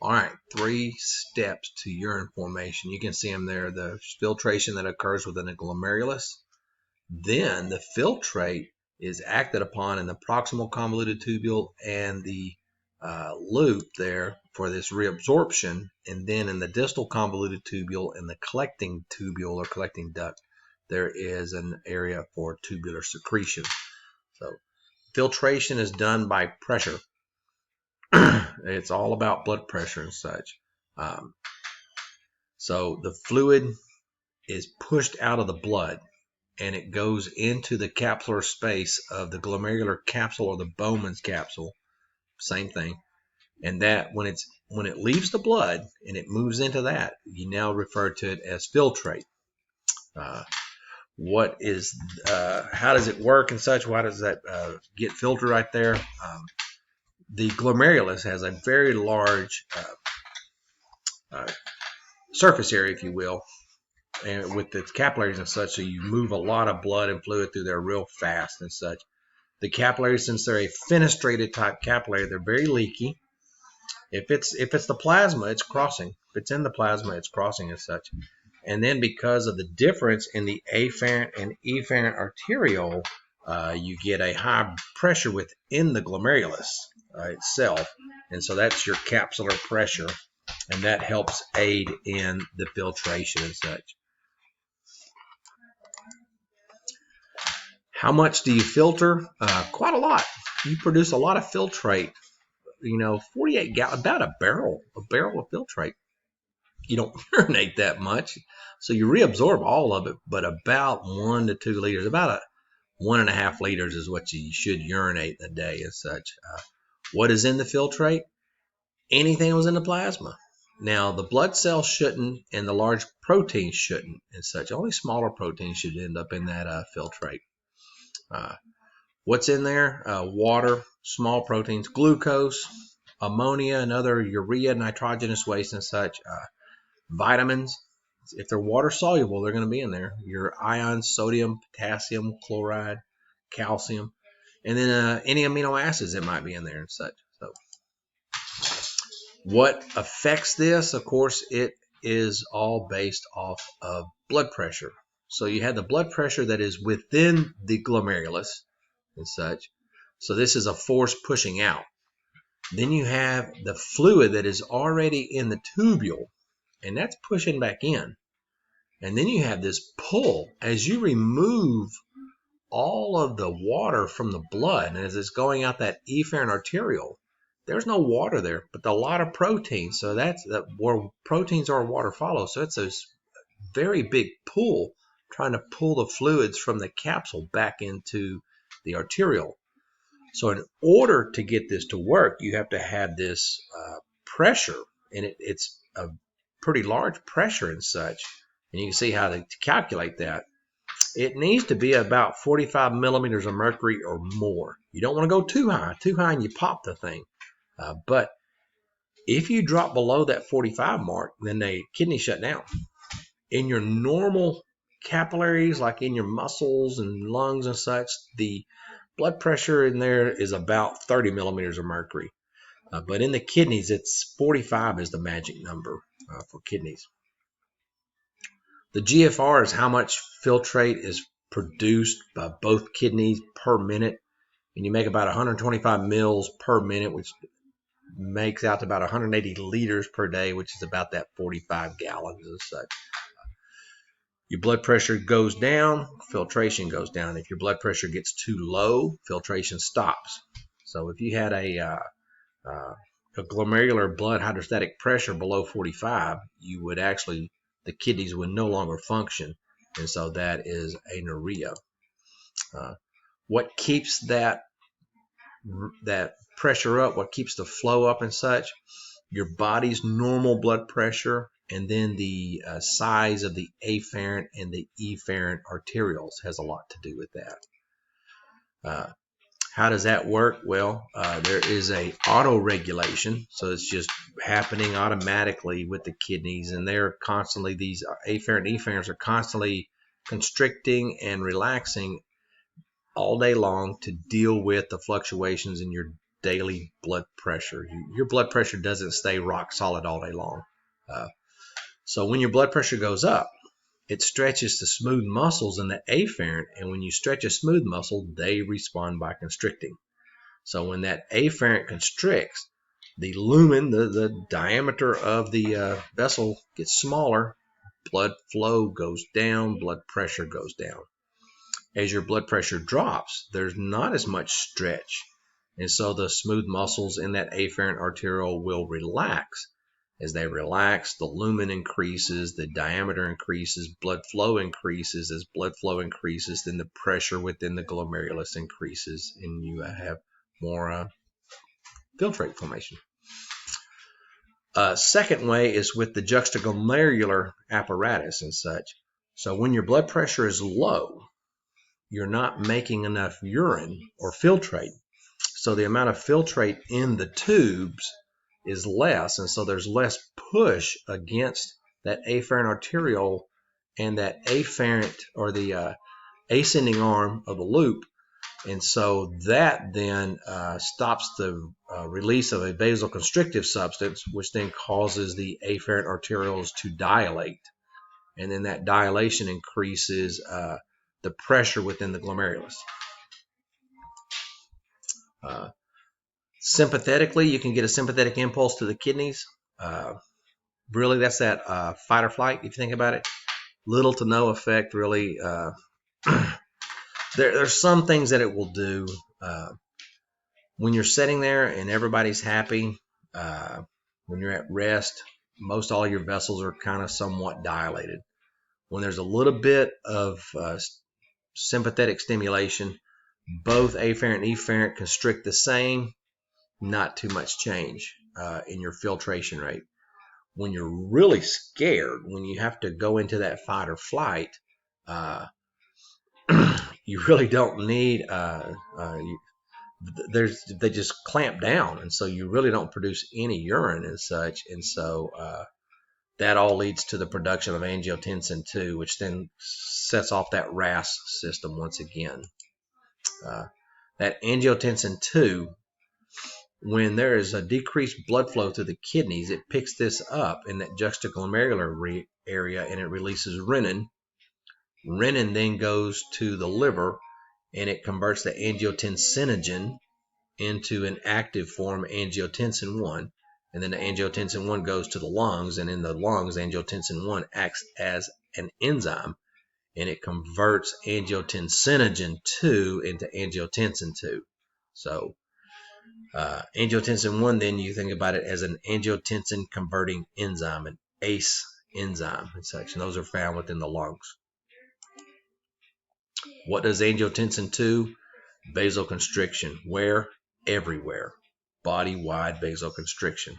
All right, 3 steps to urine formation. You can see them there. The filtration that occurs within the glomerulus. Then the filtrate is acted upon in the proximal convoluted tubule and the loop there for this reabsorption. And then in the distal convoluted tubule and the collecting tubule or collecting duct, there is an area for tubular secretion. So filtration is done by pressure. It's all about blood pressure and such. So the fluid is pushed out of the blood and it goes into the capsular space of the glomerular capsule or the Bowman's capsule, same thing. And that when it leaves the blood and it moves into that, you now refer to it as filtrate. How does it work and such? Why does that get filtered right there? The glomerulus has a very large surface area, if you will, and with the capillaries and such, so you move a lot of blood and fluid through there real fast and such. The capillaries, since they're a fenestrated type capillary, they're very leaky. If it's the plasma, it's crossing. If it's in the plasma, it's crossing as such. And then because of the difference in the afferent and efferent arteriole, you get a high pressure within the glomerulus itself. And so that's your capsular pressure, and that helps aid in the filtration and such. How much do you filter? Quite a lot. You produce a lot of filtrate. 48 gallons, about a barrel of filtrate. You don't urinate that much, so you reabsorb all of it, but about 1 to 2 liters, about 1.5 liters is what you should urinate a day as such. What is in the filtrate? Anything that was in the plasma. Now, the blood cells shouldn't, and the large proteins shouldn't, and such. Only smaller proteins should end up in that filtrate. What's in there? Water, small proteins, glucose, ammonia, and other urea, nitrogenous waste and such. Vitamins, if they're water soluble, they're going to be in there. Your ions, sodium, potassium, chloride, calcium, and then any amino acids that might be in there and such. So, what affects this? Of course, it is all based off of blood pressure. So you have the blood pressure that is within the glomerulus and such. So this is a force pushing out. Then you have the fluid that is already in the tubule, and that's pushing back in. And then you have this pull as you remove all of the water from the blood, and as it's going out that efferent arteriole, there's no water there, but a lot of protein. So that's where proteins are, water follows. So it's a very big pull, trying to pull the fluids from the capsule back into the arteriole. So in order to get this to work, you have to have this pressure, and it's a pretty large pressure and such. And you can see how to calculate that. It needs to be about 45 millimeters of mercury or more. You don't want to go too high. Too high and you pop the thing. But if you drop below that 45 mark, then the kidney shut down. In your normal capillaries, like in your muscles and lungs and such, the blood pressure in there is about 30 millimeters of mercury. But in the kidneys, it's 45 is the magic number for kidneys. The GFR is how much filtrate is produced by both kidneys per minute. And you make about 125 mils per minute, which makes out to about 180 liters per day, which is about that 45 gallons and such. Your blood pressure goes down, filtration goes down. If your blood pressure gets too low, filtration stops. So if you had a glomerular blood hydrostatic pressure below 45, you would actually, the kidneys would no longer function. And so that is anuria. What keeps that pressure up, what keeps the flow up and such? Your body's normal blood pressure, and then the size of the afferent and the efferent arterioles has a lot to do with that. How does that work? Well, there is a auto-regulation, so it's just happening automatically with the kidneys, and they're constantly, these afferent and efferents are constantly constricting and relaxing all day long to deal with the fluctuations in your daily blood pressure. Your blood pressure doesn't stay rock solid all day long. So when your blood pressure goes up, it stretches the smooth muscles in the afferent, and when you stretch a smooth muscle, they respond by constricting. So when that afferent constricts, the lumen, the diameter of the vessel gets smaller, blood flow goes down, blood pressure goes down. As your blood pressure drops, there's not as much stretch, and so the smooth muscles in that afferent arteriole will relax. As they relax, the lumen increases, the diameter increases, blood flow increases. As blood flow increases, then the pressure within the glomerulus increases, and you have more filtrate formation. Second way is with the juxtaglomerular apparatus and such. So when your blood pressure is low, you're not making enough urine or filtrate. So the amount of filtrate in the tubes is less, and so there's less push against that afferent arteriole and that afferent, or the ascending arm of the loop. And so that then stops the release of a vasoconstrictive substance, which then causes the afferent arterioles to dilate. And then that dilation increases the pressure within the glomerulus. Sympathetically, you can get a sympathetic impulse to the kidneys. Really, that's that fight or flight, if you think about it. Little to no effect, really. There's some things that it will do. When you're sitting there and everybody's happy, when you're at rest, most all your vessels are kind of somewhat dilated. When there's a little bit of sympathetic stimulation, both afferent and efferent constrict the same, not too much change in your filtration rate. When you're really scared, when you have to go into that fight or flight, you really don't need, they just clamp down, and so you really don't produce any urine and such, and so that all leads to the production of angiotensin II, which then sets off that RAS system once again. That angiotensin II, when there is a decreased blood flow to the kidneys, it picks this up in that juxtaglomerular area, and it releases renin. Renin then goes to the liver, and it converts the angiotensinogen into an active form, angiotensin 1. And then the angiotensin 1 goes to the lungs, and in the lungs, angiotensin 1 acts as an enzyme, and it converts angiotensinogen 2 into angiotensin 2. So angiotensin 1, then you think about it as an angiotensin converting enzyme, an ACE enzyme and such, and those are found within the lungs. What does angiotensin 2? Vasoconstriction. Where? Everywhere. Body-wide vasoconstriction.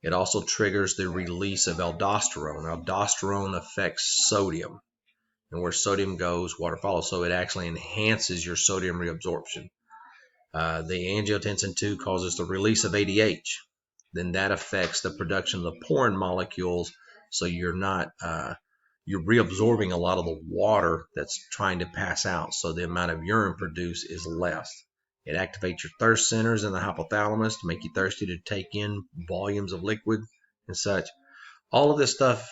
It also triggers the release of aldosterone. Aldosterone affects sodium, and where sodium goes, water follows, so it actually enhances your sodium reabsorption. The angiotensin 2 causes the release of ADH. Then that affects the production of the porin molecules, so you're not you're reabsorbing a lot of the water that's trying to pass out, so the amount of urine produced is less. It activates your thirst centers in the hypothalamus to make you thirsty to take in volumes of liquid and such. All of this stuff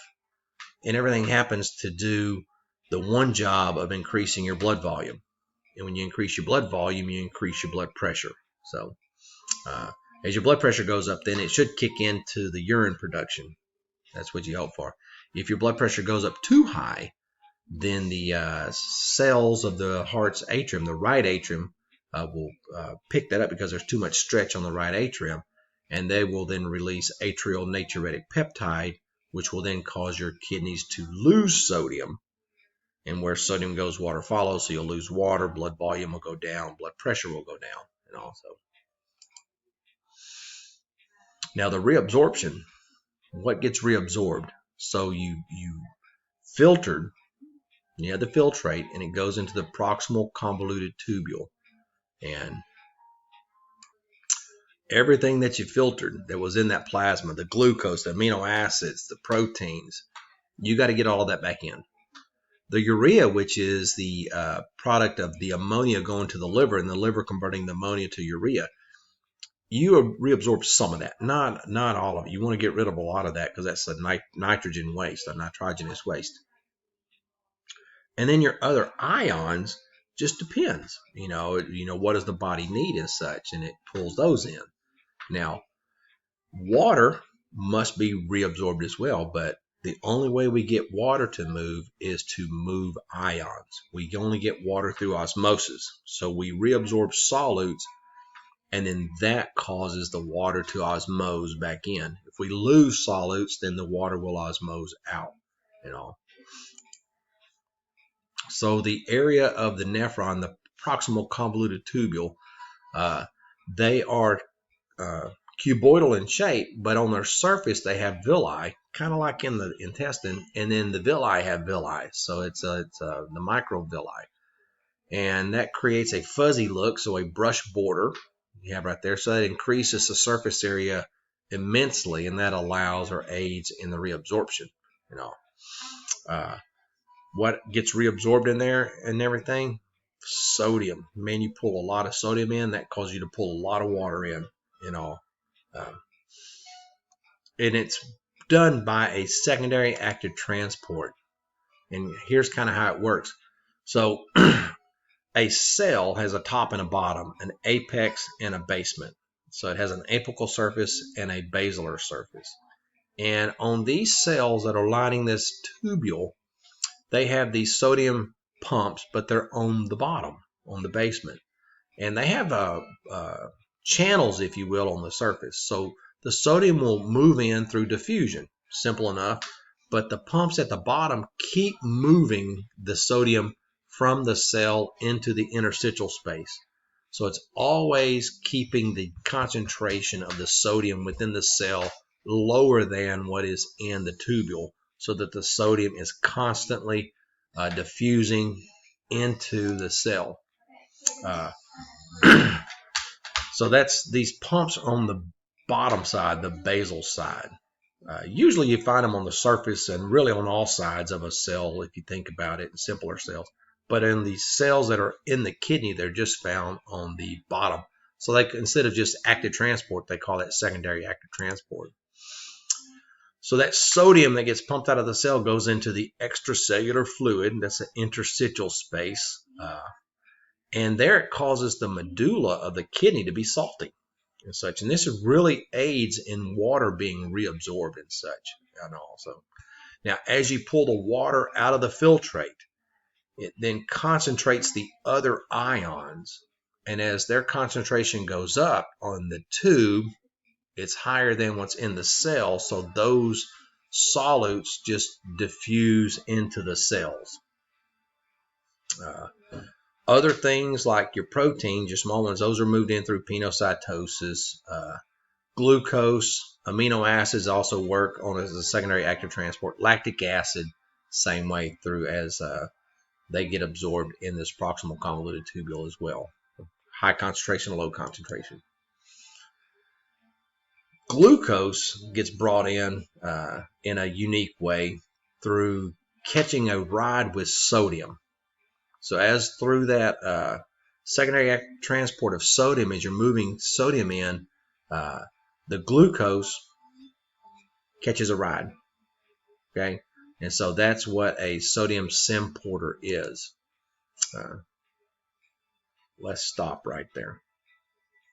and everything happens to do the one job of increasing your blood volume. And when you increase your blood volume, you increase your blood pressure. So as your blood pressure goes up, then it should kick into the urine production. That's what you hope for. If your blood pressure goes up too high, then the cells of the heart's atrium, the right atrium, will pick that up because there's too much stretch on the right atrium, and they will then release atrial natriuretic peptide, which will then cause your kidneys to lose sodium. And where sodium goes, water follows, so you'll lose water, blood volume will go down, blood pressure will go down, and also. Now the reabsorption, what gets reabsorbed? So you filtered, you had the filtrate, and it goes into the proximal convoluted tubule. And everything that you filtered that was in that plasma, the glucose, the amino acids, the proteins, you got to get all of that back in. The urea, which is the product of the ammonia going to the liver and the liver converting the ammonia to urea, you reabsorb some of that, not all of it. You want to get rid of a lot of that because that's a nitrogen waste, a nitrogenous waste. And then your other ions just depends. What does the body need and such, and it pulls those in. Now, water must be reabsorbed as well, but the only way we get water to move is to move ions. We only get water through osmosis. So we reabsorb solutes, and then that causes the water to osmose back in. If we lose solutes, then the water will osmose out. So the area of the nephron, the proximal convoluted tubule, they are cuboidal in shape, but on their surface they have villi, kind of like in the intestine, and then the villi have villi. So it's the microvilli, and that creates a fuzzy look, so a brush border you have right there. So that increases the surface area immensely, and that allows or aids in the reabsorption. What gets reabsorbed in there and everything? Sodium. Man, you pull a lot of sodium in, that causes you to pull a lot of water in. And it's done by a secondary active transport. And here's kind of how it works. So a cell has a top and a bottom, an apex and a basement. So it has an apical surface and a basilar surface. And on these cells that are lining this tubule, they have these sodium pumps, but they're on the bottom, on the basement. And they have channels, if you will, on the surface. So the sodium will move in through diffusion, simple enough. But the pumps at the bottom keep moving the sodium from the cell into the interstitial space. So it's always keeping the concentration of the sodium within the cell lower than what is in the tubule, so that the sodium is constantly diffusing into the cell. So that's these pumps on the bottom side, the basal side. Usually you find them on the surface and really on all sides of a cell, if you think about it, in simpler cells. But in the cells that are in the kidney, they're just found on the bottom. So instead of just active transport, they call that secondary active transport. So that sodium that gets pumped out of the cell goes into the extracellular fluid. That's an interstitial space. And there it causes the medulla of the kidney to be salty and such. And this really aids in water being reabsorbed and such. Also, now, as you pull the water out of the filtrate, it then concentrates the other ions. And as their concentration goes up on the tube, it's higher than what's in the cell. So those solutes just diffuse into the cells. Other things like your proteins, your small ones, those are moved in through penocytosis. Glucose, amino acids also work on as a secondary active transport. Lactic acid, same way through as they get absorbed in this proximal convoluted tubule as well. High concentration, low concentration. Glucose gets brought in a unique way through catching a ride with sodium. So as through that secondary transport of sodium, as you're moving sodium in, the glucose catches a ride. Okay, and so that's what a sodium symporter is. Let's stop right there.